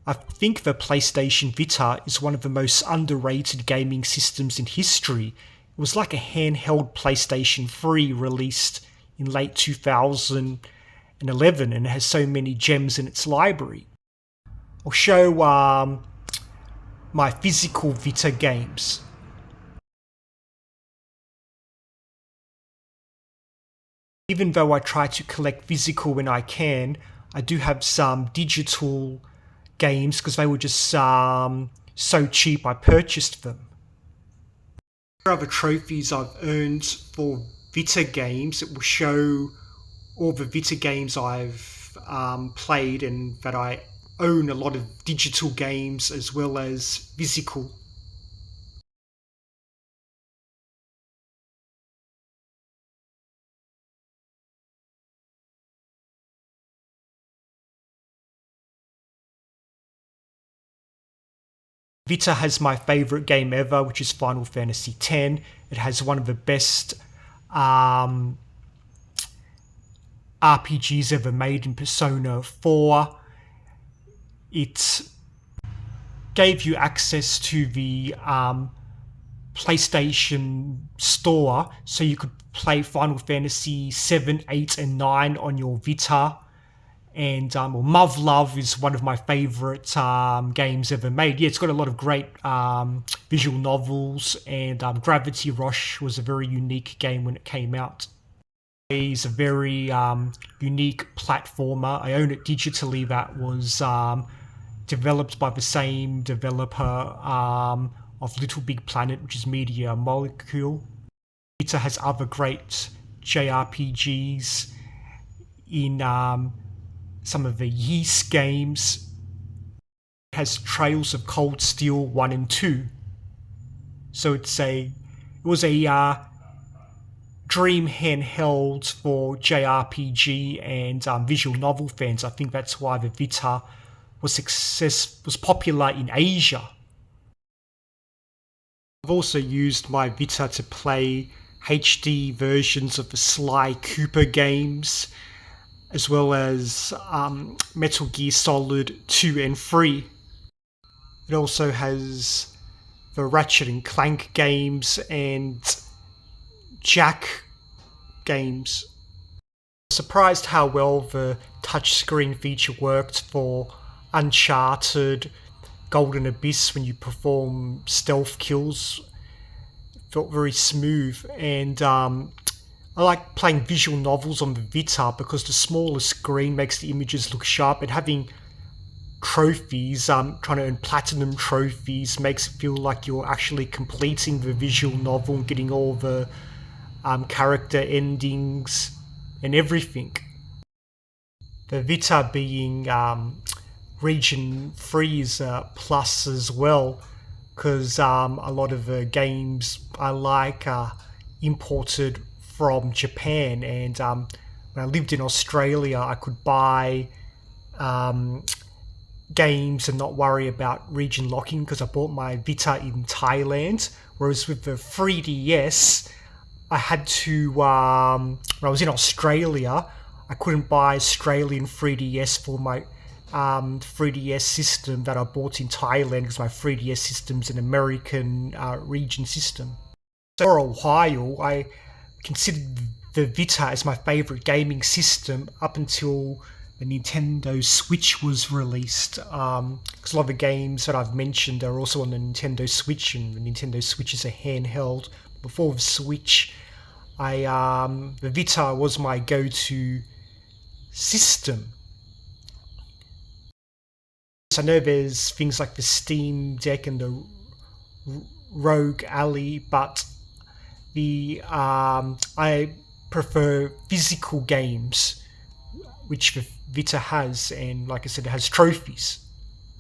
I think the PlayStation Vita is one of the most underrated gaming systems in history. It was like a handheld PlayStation 3 released in late 2011 and it has so many gems in its library. I'll show my physical Vita games. Even though I try to collect physical when I can, I do have some digital games because they were just so cheap I purchased them. Here are the trophies I've earned for Vita games. It will show all the Vita games I've played and that I own a lot of digital games as well as physical. Vita has my favourite game ever, which is Final Fantasy X. It has one of the best RPGs ever made in Persona 4. It gave you access to the PlayStation Store, so you could play Final Fantasy 7, 8 and 9 on your Vita. And Muv-Luv is one of my favourite games ever made. Yeah, it's got a lot of great visual novels, and Gravity Rush was a very unique game when it came out. It's a very unique platformer. I own it digitally. That was developed by the same developer of Little Big Planet, which is Media Molecule. Vita has other great JRPGs in some of the Yeast games. It has Trails of Cold Steel 1 and 2. So it was a dream handheld for JRPG and visual novel fans. I think that's why the Vita was popular in Asia. I've also used my Vita to play HD versions of the Sly Cooper games, as well as Metal Gear Solid 2 and 3. It also has the Ratchet and Clank games and Jack games. Surprised how well the touchscreen feature worked for Uncharted, Golden Abyss when you perform stealth kills. It felt very smooth, and I like playing visual novels on the Vita because the smaller screen makes the images look sharp, and having trophies, trying to earn platinum trophies, makes it feel like you're actually completing the visual novel and getting all the character endings and everything. The Vita being region free is a plus as well, because a lot of the games I like are imported from Japan, and when I lived in Australia I could buy games and not worry about region locking because I bought my Vita in Thailand, whereas with the 3DS I had to, when I was in Australia, I couldn't buy Australian 3DS for my 3DS system that I bought in Thailand because my 3DS system's an American region system. So for a while, I considered the Vita as my favourite gaming system up until the Nintendo Switch was released. Because a lot of the games that I've mentioned are also on the Nintendo Switch, and the Nintendo Switch is a handheld. Before the Switch, the Vita was my go-to system. So I know there's things like the Steam Deck and the Rogue Ally, but I prefer physical games, which the Vita has, and like I said, it has trophies.